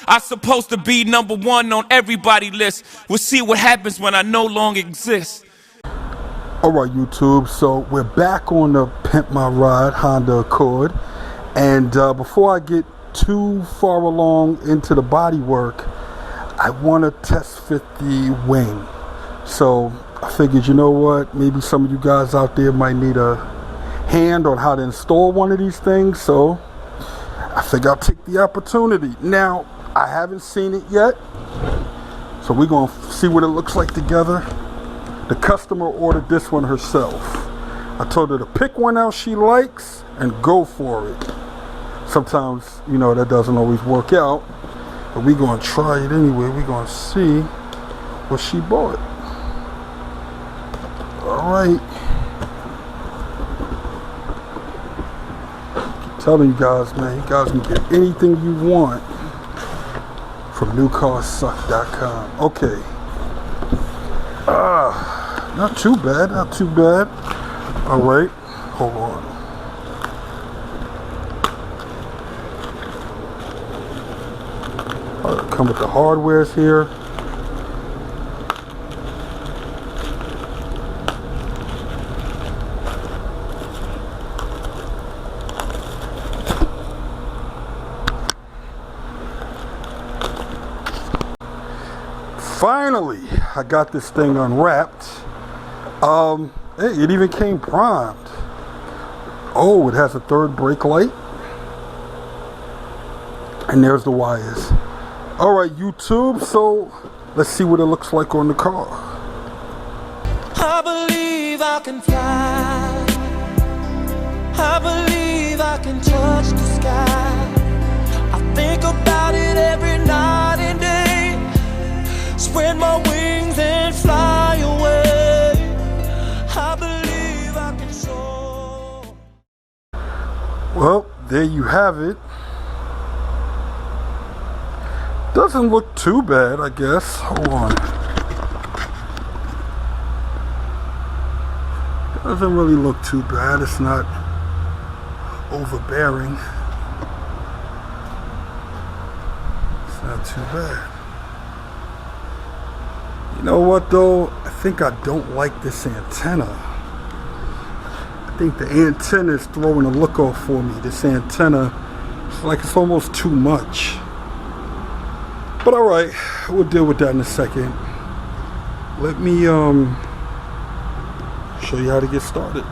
I'm supposed to be #1 on everybody's list. We'll see what happens when I no longer exist. Alright YouTube, so we're back on the Pimp My Ride Honda Accord, and before I get too far along into the body work, I want to test fit the wing. So I figured, you know what, maybe some of you guys out there might need a hand on how to install one of these things, so I figure I'll take the opportunity. Now, I haven't seen it yet, so we're going to see what it looks like together. The customer ordered this one herself. I told her to pick one out she likes and go for it. Sometimes, you know, that doesn't always work out, but we're going to try it anyway. We're going to see what she bought. All right. Keep telling you guys, man, you guys can get anything you want from newcarsuck.com. Okay. Not too bad, not too bad. All right, hold on. Come with the hardwares here. Finally, I got this thing unwrapped. Hey, it even came primed. Oh, it has a third brake light. And there's the wires. All right, YouTube, so let's see what it looks like on the car. I believe I can fly. I believe I can touch the sky. I think about it every night and day. Spread my wings and fly away. I believe I can soar. Well, there you have it. Doesn't look too bad, I guess. Hold on. Doesn't really look too bad. It's not overbearing. It's not too bad. You know what though? I think I don't like this antenna. I think the antenna is throwing a look off for me. This antenna, it's like it's almost too much. But all right, we'll deal with that in a second. Let me show you how to get started.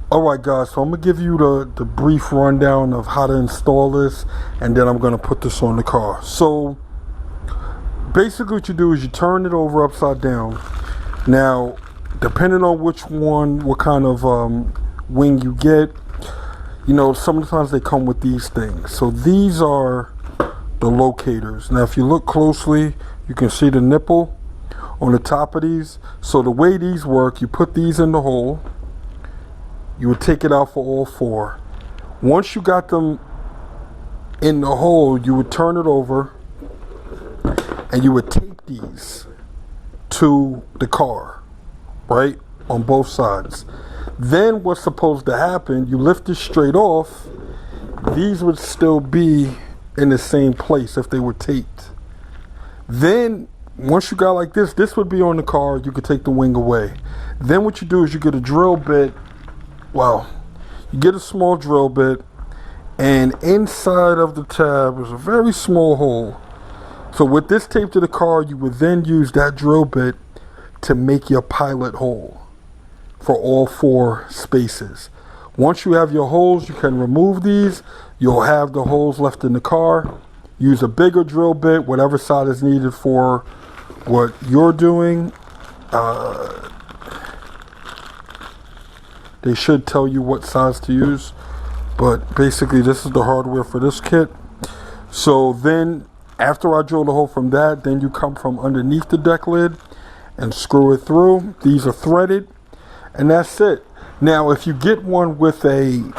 All right, guys, so I'm gonna give you the brief rundown of how to install this, and then I'm gonna put this on the car. So basically what you do is you turn it over upside down. Now, depending on which one, what kind of wing you get, you know, sometimes they come with these things. So these are the locators. Now if you look closely, you can see the nipple on the top of these. So the way these work, you put these in the hole, you would take it out for all four. Once you got them in the hole, you would turn it over and you would tape these to the car, right, on both sides. Then what's supposed to happen, you lift it straight off, these would still be in the same place if they were taped. Then once you got like this would be on the car. You could take the wing away. Then what you do is you get a drill bit. Well, you get a small drill bit, and inside of the tab is a very small hole. So with this taped to the car, you would then use that drill bit to make your pilot hole for all four spaces. Once you have your holes, you can remove these. You'll have the holes left in the car. Use a bigger drill bit, whatever side is needed for what you're doing. They should tell you what size to use, but basically this is the hardware for this kit. So then after I drill the hole from that, then you come from underneath the deck lid and screw it through. These are threaded, and that's it. Now if you get one with the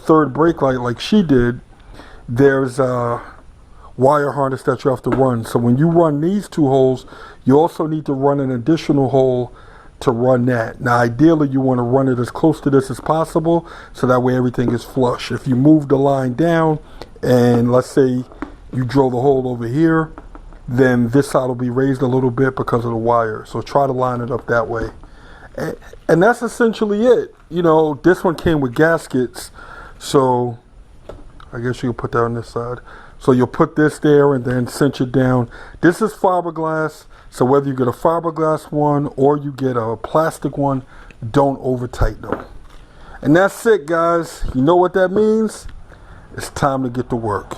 third brake light like she did, there's a wire harness that you have to run. So when you run these two holes, you also need to run an additional hole to run that. Now ideally you want to run it as close to this as possible, so that way everything is flush. If you move the line down and let's say you drill the hole over here, then this side will be raised a little bit because of the wire. So try to line it up that way. And that's essentially it. You know, this one came with gaskets, so I guess you can put that on this side. So you'll put this there and then cinch it down. This is fiberglass, so whether you get a fiberglass one or you get a plastic one, don't over tighten them. And that's it, guys. You know what that means? It's time to get to work.